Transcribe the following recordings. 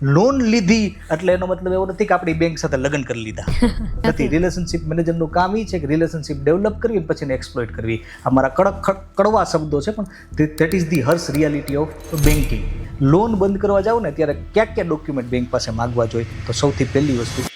Loan લીધી એટલે એનો મતલબ એવો નથી કે આપણી બેંક સાથે લગ્ન કરી લીધા નથી. રિલેશનશિપ મેનેજરનું કામ એ છે કે રિલેશનશિપ ડેવલપ કરવી પછી એને એક્સપ્લોઇટ કરવી. અમારા કડવા શબ્દો છે પણ that is the hers reality of banking. Loan બંધ કરવા જાવ ને ત્યારે ક્યાં ક્યાં ડોક્યુમેન્ટ બેંક પાસે માગવા જોઈએ? તો સૌથી પહેલી વસ્તુ,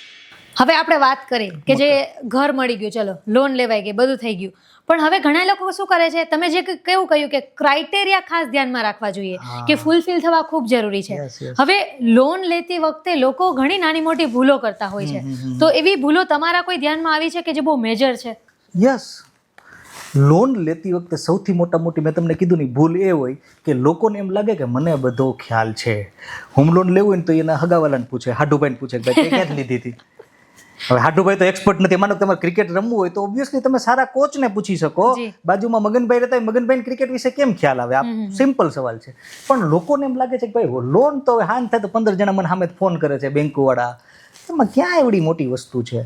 હવે આપણે વાત કરીએ કે જે ઘર મળી ગયું, ચલો લોન લેવાઈ ગઈ, બધું થઈ ગયું, પણ હવે ઘણા લોકો શું કરે છે, તમે જે કેવું કહ્યું કે ક્રાઇટેરિયા ખાસ ધ્યાનમાં રાખવા જોઈએ કે ફૂલફિલ થવા ખૂબ જરૂરી છે. Yes, yes. હવે લોન લેતી વખતે લોકો ઘણી નાની મોટી ભૂલો કરતા હોય છે, તો એવી ભૂલો તમારા કોઈ ધ્યાનમાં આવી છે કે જે બહુ મેજર છે? યસ, લોન લેતી વખતે સૌથી મોટી મેં તમને કીધું ની ભૂલ એ હોય કે લોકોને એમ લાગે કે મને બધો ખ્યાલ છે. હોમ લોન લેવું હોય ને તો એના હગાવાલાને પૂછે, હાડુભાઈને પૂછે કે ભાઈ ક્યાંથી લીધી હતી. હવે હાડુભાઈ તો એક્સપર્ટ નથી. માનો તમારે ક્રિકેટ રમવું હોય તો ઓબ્વિયસલી તમે સારા કોચને પૂછી શકો. બાજુમાં મગનભાઈ રહેતા હોય, મગનભાઈને ક્રિકેટ વિશે કેમ ખ્યાલ આવે? આ સિમ્પલ સવાલ છે. પણ લોકોને એમ લાગે છે કે ભાઈ લોન તો હવે હાન થાય તો 15 જણા મને સામે ફોન કરે છે બેંકવાળા. એમાં ક્યાં એવડી મોટી વસ્તુ છે?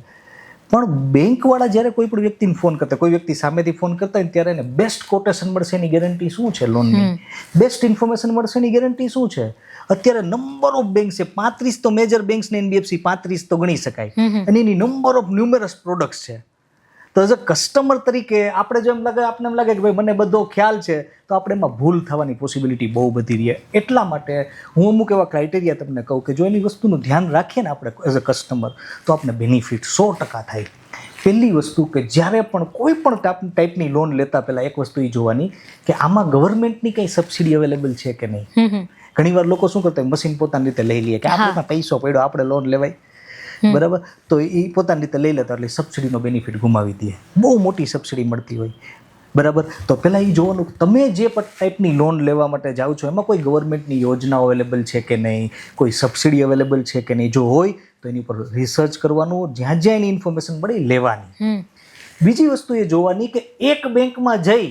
પણ બેંકવાળા જ્યારે કોઈ પણ વ્યક્તિને ફોન કરતા, કોઈ વ્યક્તિ સામેથી ફોન કરતા હોય ત્યારે એને બેસ્ટ કોટેશન મળશે એની ગેરંટી શું છે? લોનની બેસ્ટ ઇન્ફોર્મેશન મળશે એની ગેરંટી શું છે? અત્યારે નંબર ઓફ બેંક છે, 35 તો મેજર બેંક્સ ને NBFC 35 તો ગણી શકાય, અને એની નંબર ઓફ ન્યુમેરસ પ્રોડક્ટ્સ છે. તો એઝ અ કસ્ટમર તરીકે આપણે જો આપણને એમ લાગે કે ભાઈ મને બધો ખ્યાલ છે, તો આપણે એમાં ભૂલ થવાની પોસિબિલિટી બહુ બધી રહે. એટલા માટે હું અમુક એવા ક્રાઇટેરિયા તમને કહું કે જો એની વસ્તુનું ધ્યાન રાખીએ ને આપણે એઝ અ કસ્ટમર, તો આપણે બેનિફિટ 100% થાય. પહેલી વસ્તુ કે જ્યારે પણ કોઈ પણ ટાઈપની લોન લેતા પહેલાં એક વસ્તુ એ જોવાની કે આમાં ગવર્મેન્ટની કંઈ સબસિડી અવેલેબલ છે કે નહીં. ઘણીવાર લોકો શું કરતા હોય, મશીન પોતાની રીતે લઈ લે કે આપણે પૈસો પડ્યો આપણે લોન લેવાય, બરાબર, તો એ પોતાની રીતે લઈ લેતા એટલે સબસિડીનો બેનિફિટ ગુમાવી દે. બહુ મોટી સબસિડી મળતી હોય, બરાબર. તો પહેલાં એ જોવાનું તમે જે ટાઈપની લોન લેવા માટે જાઓ છો એમાં કોઈ ગવર્મેન્ટની યોજનાઓ અવેલેબલ છે કે નહીં, કોઈ સબસિડી અવેલેબલ છે કે નહીં. જો હોય તો એની પર રિસર્ચ કરવાનું, જ્યાં જ્યાં એની ઇન્ફોર્મેશન મળી લેવાની. બીજી વસ્તુ એ જોવાની કે એક બેંકમાં જઈ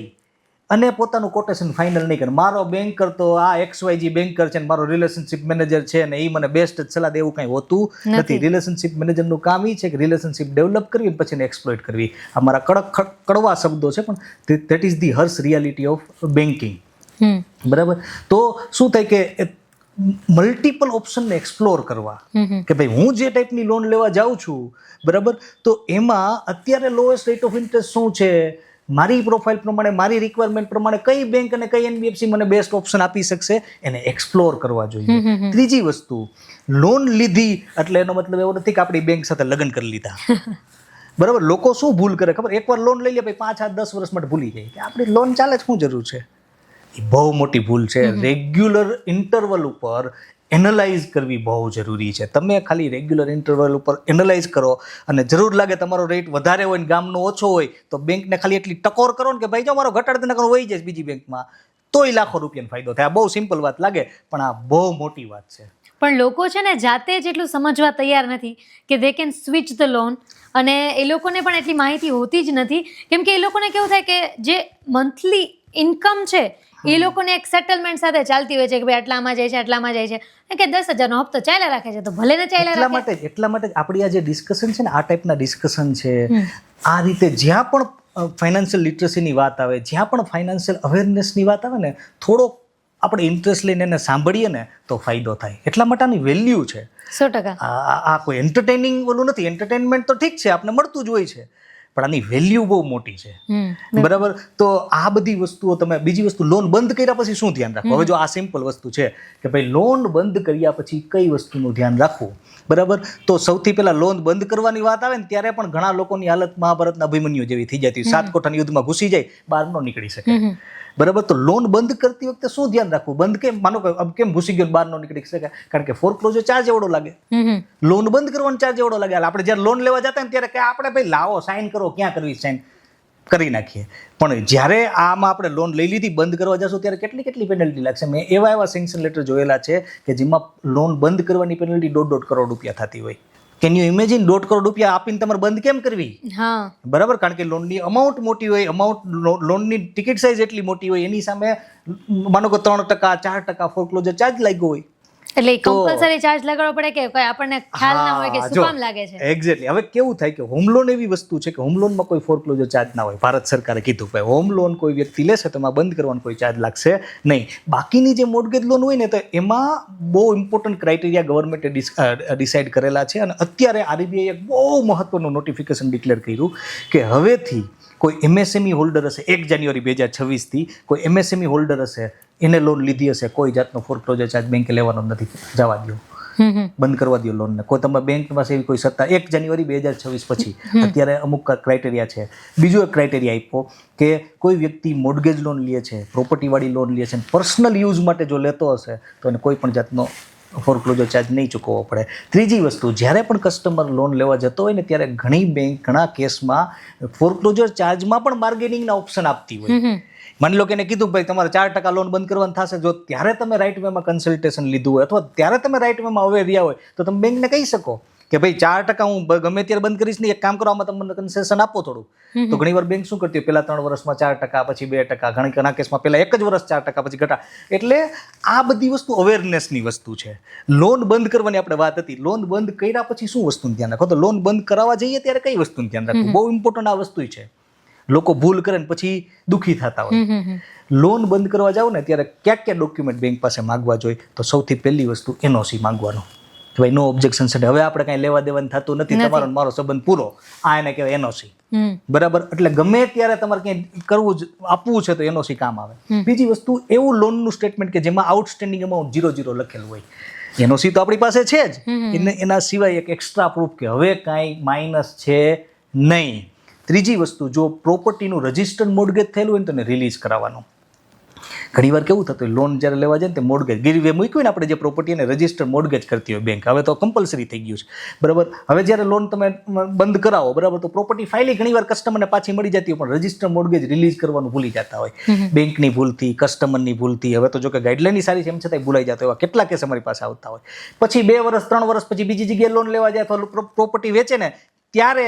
અને પોતાનું કોટેશન ફાઇનલ નહીં કરે. મારો બેન્કર તો આ XYZ બેન્કર છે ને મારો રિલેશનશિપ મેનેજર છે ને એ મને બેસ્ટ જ સલાહ દે, એવું કંઈ હોતું નથી. રિલેશનશિપ મેનેજરનું કામ એ છે કે રિલેશનશિપ ડેવલપ કરવી પછી એને એક્સપ્લોઇટ કરવી. અમારા કડવા શબ્દો છે પણ that is the hers reality of banking, બરાબર. તો શું થાય કે મલ્ટિપલ ઓપ્શનને એક્સપ્લોર કરવા કે ભાઈ હું જે ટાઈપની લોન લેવા જાઉં છું, બરાબર, તો એમાં અત્યારે લોએસ્ટ રેટ ઓફ ઇન્ટરેસ્ટ શું છે, મારી પ્રોફાઇલ પ્રમાણે, મારી રિક્વાયરમેન્ટ પ્રમાણે કઈ બેંક અને કઈ NBFC મને બેસ્ટ ઓપ્શન આપી શકશે, એને એક્સપ્લોર કરવા જોઈએ. ત્રીજી વસ્તુ, લોન લીધી એટલે એનો મતલબ એવો નથી કે આપણી બેંક સાથે લગ્ન કરી લીધા, બરાબર. લોકો શું ભૂલ કરે ખબર? એકવાર લોન લઈ લે ભાઈ 5-10 વર્ષ માટે ભૂલી જાય કે આપણી લોન ચાલે જ શું જરૂર છે. એ બહુ મોટી ભૂલ છે. રેગ્યુલર ઇન્ટરવલ ઉપર એનાલાઇઝ કરવી બહુ જરૂરી છે. તમે ખાલી રેગ્યુલર ઇન્ટરવલ ઉપર એનાલાઇઝ કરો અને જરૂર લાગે તમારો રેટ વધારે હોય ને ગામનો ઓછો હોય તો બેંકને ખાલી એટલી ટકોર કરો ને કે ભાઈ જો મારો ઘટાડે નકર વહી જાય બીજી બેંકમાં, તોય લાખો રૂપિયાનો ફાયદો થાય. આ બહુ સિમ્પલ વાત લાગે પણ આ બહુ મોટી વાત છે. પણ લોકો છે ને જાતે જ એટલું સમજવા તૈયાર નથી કે they can switch the loan, અને એ લોકોને પણ એટલી માહિતી હોતી જ નથી. કેમ કે એ લોકોને કેવું થાય કે જે મંથલી ઇન્કમ છે એ લોકોને એક સેટલમેન્ટ સાથે ચાલતી હોય છે કે ભાઈ આટલામાં જાય છે, આટલામાં જાય છે, કે 10,000નો હપ્તો ચાલ્યા રાખે છે તો ભલે ને ચાલ્યા રાખે. એટલા માટે આપણી આ જે ડિસ્કશન છે ને, આ ટાઈપના ડિસ્કશન છે, આ રીતે જ્યાં પણ ફાઇનાન્શિયલ લિટરસીની વાત આવે, જ્યાં પણ ફાઇનાન્શિયલ અવેરનેસની વાત આવે ને, થોડો આપણે ઇન્ટરેસ્ટ લઈને એને સાંભળીએ ને તો ફાયદો થાય. એટલા માટે આની વેલ્યુ છે 100%. આ કોઈ એન્ટરટેનિંગ ઓલું નથી. એન્ટરટેનમેન્ટ તો ઠીક છે, આપણે મળતું જ હોય છે, પણ આની વેલ્યુ બહુ મોટી છે, બરાબર. તો આ બધી વસ્તુઓ તમે, બીજી વસ્તુ, લોન બંધ કર્યા પછી શું ધ્યાન રાખવું? હવે જો આ સિમ્પલ વસ્તુ છે કે ભાઈ લોન બંધ કર્યા પછી કઈ વસ્તુનું ધ્યાન રાખવું, બરાબર. તો સૌથી પહેલા લોન બંધ કરવાની વાત આવે ને ત્યારે પણ ઘણા લોકોની હાલત મહાભારતના અભિમન્યુ જેવી થઈ જતી. 7 કોઠાના યુદ્ધમાં ઘૂસી જાય, બહાર ન નીકળી શકે, બરાબર. તો લોન બંધ કરતી વખતે શું ધ્યાન રાખવું? બંધ કેમ, માનો કે કેમ ઘૂસી ગયો બહાર ન નીકળી શકે? કારણ કે ફોરક્લોઝર ચાર્જ એવડો લાગે, લોન બંધ કરવાનો ચાર્જ એવડો લાગે. આપણે જ્યારે લોન લેવા જતા ને ત્યારે કે આપણે ભાઈ લાવો સાઇન કરો, ક્યાં કરવી સાઇન કરી નાખીએ. પણ જ્યારે આમાં આપણે લોન લઈ લીધી, બંધ કરવા જશું ત્યારે કેટલી પેનલ્ટી લાગશે. મેં એવા સેન્ક્શન લેટર જોયેલા છે કે જેમાં લોન બંધ કરવાની પેનલ્ટી 1.5 કરોડ રૂપિયા થતી હોય. Can you imagine? 1.5 કરોડ રૂપિયા આપીને તમારે બંધ કેમ કરવી? બરાબર. કારણ કે લોનની અમાઉન્ટ મોટી હોય, લોનની ટિકિટ સાઇઝ એટલી મોટી હોય, એની સામે માનો કે 3%, 4% ફોરક્લોઝર ચાર્જ લાગ્યો હોય. એટલે કમ્પલસરી ચાર્જ લગાડવો પડે કે કોઈ આપણને ખ્યાલ ના હોય કે શું કામ લાગે છે? એક્ઝેક્ટલી. હવે કેવું થાય કે હોમ લોન એવી વસ્તુ છે કે હોમ લોનમાં કોઈ ફોરક્લોઝર ચાર્જ ના હોય. ભારત સરકારે કીધું કે હોમ લોન કોઈ વ્યક્તિ લેશે તો એમાં બંધ કરવાનો કોઈ ચાર્જ લાગશે નહીં. બાકીની જે મોર્ગેજ લોન હોય ને તો એમાં બહુ ઇમ્પોર્ટન્ટ ક્રાઇટેરિયા ગવર્મેન્ટે ડિસાઇડ કરેલા છે. અને અત્યારે આરબીઆઈએ એક બહુ મહત્વનું નોટિફિકેશન ડિક્લેર કર્યું કે હવેથી કોઈ એમએસએમઈ હોલ્ડર હશે 1 જાન્યુઆરી 2026 કોઈ એમએસએમઈ હોલ્ડર હશે એને લોન લીધી હશે, કોઈ જાતનો ફોરક્લોઝર ચાર્જ બેંકે લેવાનો નથી. જવા દો, બંધ કરવા દો લોનને. કોઈ તમારા બેંક પાસે એવી કોઈ સત્તા 1 જાન્યુઆરી 2026 પછી અત્યારે અમુક ક્રાઇટેરિયા છે. બીજો એક ક્રાઇટેરિયા આપ્યો કે કોઈ વ્યક્તિ મોર્ગેજ લોન લે છે, પ્રોપર્ટીવાળી લોન લે છે, પર્સનલ યુઝ માટે જો લેતો હશે તો એને કોઈ પણ જાતનો ફોરક્લોઝર ચાર્જ નહીં ચૂકવવો પડે. ત્રીજી વસ્તુ, જ્યારે પણ કસ્ટમર લોન લેવા જતો હોય ને ત્યારે ઘણી બેંક ઘણા કેસમાં ફોરક્લોઝર ચાર્જમાં પણ બાર્ગેનિંગના ઓપ્શન આપતી હોય. માની લો કે એને કીધું ભાઈ તમારે 4% લોન બંધ કરવાનું થશે, જો ત્યારે તમે રાઇટ વેમાં કન્સલ્ટેશન લીધું હોય અથવા ત્યારે તમે રાઇટ વેમાં અવેર રહ્યા હોય તો તમે બેંકને કહી શકો કે ભાઈ 4% હું ગમે ત્યારે બંધ કરીશ નહીં, એક કામ કરો આમાં તમને કન્સેશન આપો થોડું. તો ઘણીવાર બેંક શું કરતી હોય, પહેલા 3 વર્ષમાં 4%, પછી 2%, ઘણા કેસમાં પહેલા 1 જ વર્ષ 4%, પછી ઘટા. એટલે આ બધી વસ્તુ અવેરનેસની વસ્તુ છે. લોન બંધ કરવાની આપણે વાત હતી. લોન બંધ કર્યા પછી શું વસ્તુનું ધ્યાન રાખો? તો લોન બંધ કરાવવા જઈએ ત્યારે કઈ વસ્તુનું ધ્યાન રાખવું? બહુ ઇમ્પોર્ટન્ટ આ વસ્તુ છે. લોકો ભૂલ કરે ને પછી દુઃખી થતા હોય. લોન બંધ કરવા જાવ ને ત્યારે ક્યાં ડોક્યુમેન્ટ બેંક પાસે માંગવા જોઈએ? તો સૌથી પહેલી વસ્તુ એનઓસી માંગવાનો. ભાઈ નો ઓબ્જેક્શન છે, હવે આપણે કાંઈ લેવા દેવાનું થતું નથી, તમારો મારો સંબંધ પૂરો, આ એને કહેવાય એનઓસી. બરાબર? એટલે ગમે ત્યારે તમારે ક્યાંય કરવું જ આપવું છે તો એનઓસી કામ આવે. બીજી વસ્તુ, એવું લોનનું સ્ટેટમેન્ટ કે જેમાં આઉટસ્ટેન્ડિંગ અમાઉન્ટ 0 લખેલું હોય. એનઓસી તો આપણી પાસે છે જ, એના સિવાય એક એક્સ્ટ્રા પ્રૂફ કે હવે કાંઈ માઇનસ છે નહીં. ત્રીજી વસ્તુ, જો પ્રોપર્ટીનું રજિસ્ટર્ડ મોર્ગેજ થયેલું હોય ને તો એને રિલીઝ કરાવવાનું. ઘણીવાર કેવું થતું હોય, લોન જ્યારે લેવા જાય ને તે મોર્ગેજ ગીરવે મૂક્યું ને આપણે જે પ્રોપર્ટી એને રજિસ્ટર્ડ મોર્ગેજ કરતી હોય બેંક. હવે તો કમ્પલસરી થઈ ગયું છે. બરાબર? હવે જ્યારે લોન તમે બંધ કરાવો, બરાબર, તો પ્રોપર્ટી ફાઇલી ઘણીવાર કસ્ટમરને પાછી મળી જતી હોય, પણ રજિસ્ટર્ડ મોર્ગેજ રિલીઝ કરવાનું ભૂલી જતા હોય. બેંકની ભૂલથી, કસ્ટમરની ભૂલથી. હવે તો જો કે ગાઈડલાઈનની સારી છે એમ છતાંય ભૂલાઈ જતો એવા કેટલા કેસ અમારી પાસે આવતા હોય. પછી 2 વર્ષ 3 વર્ષ પછી બીજી જગ્યાએ લોન લેવા જાય અથવા પ્રોપર્ટી વેચે ને ત્યારે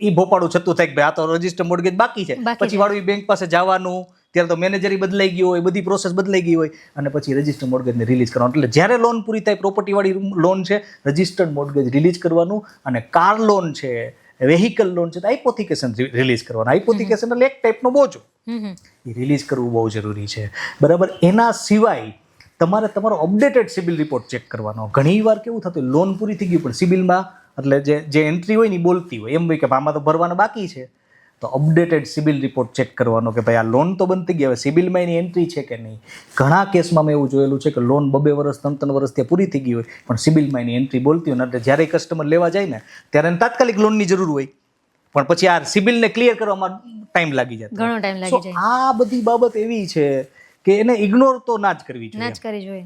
એ ભોપાળું છતું થાય કે ભાઈ આ તો રજિસ્ટર મોર્ગેજ બાકી છે. પછી વાળું બેંક પાસે જવાનું, ત્યારે તો મેનેજરી બદલાઈ ગયો હોય, બધી પ્રોસેસ બદલાઈ ગઈ હોય, અને પછી રજિસ્ટર મોર્ગેજને રિલીઝ કરવાનું. એટલે જ્યારે લોન પૂરી થાય, પ્રોપર્ટીવાળી લોન છે, રજિસ્ટર્ડ મોર્ગેજ રિલીઝ કરવાનું. અને કાર લોન છે, વેહિકલ લોન છે, તો હાઇપોથિકેશન રિલીઝ કરવાનું. હાઇપોથિકેશન એટલે એક ટાઈપનો બોજો, એ રિલીઝ કરવું બહુ જરૂરી છે. બરાબર? એના સિવાય તમારે તમારો અપડેટેડ સિબિલ રિપોર્ટ ચેક કરવાનો. ઘણીવાર કેવું થતું, લોન પૂરી થઈ ગઈ પણ સિબિલમાં એટલે જે એન્ટ્રી હોય ને એ બોલતી હોય, એમ હોય કે આમાં તો ભરવાના બાકી છે. તો અપડેટેડ સિબિલ રિપોર્ટ ચેક કરવાનો કે ભાઈ આ લોન તો બંધ થઈ ગઈ, હવે સિબિલમાં એની એન્ટ્રી છે કે નહીં. ઘણા કેસમાં મેં એવું જોયેલું છે કે લોન 2 વર્ષ 3 વર્ષ ત્યાં પૂરી થઈ ગઈ હોય પણ સિબિલમાં એની એન્ટ્રી બોલતી હોય. એટલે જ્યારે કસ્ટમર લેવા જાય ને ત્યારે એને તાત્કાલિક લોનની જરૂર હોય, પણ પછી આ સિબિલને ક્લિયર કરવામાં ટાઈમ લાગી જાય, ઘણો ટાઈમ લાગી જાય. આ બધી બાબત એવી છે કે એને ઇગ્નોર તો ના જ કરવી જોઈએ.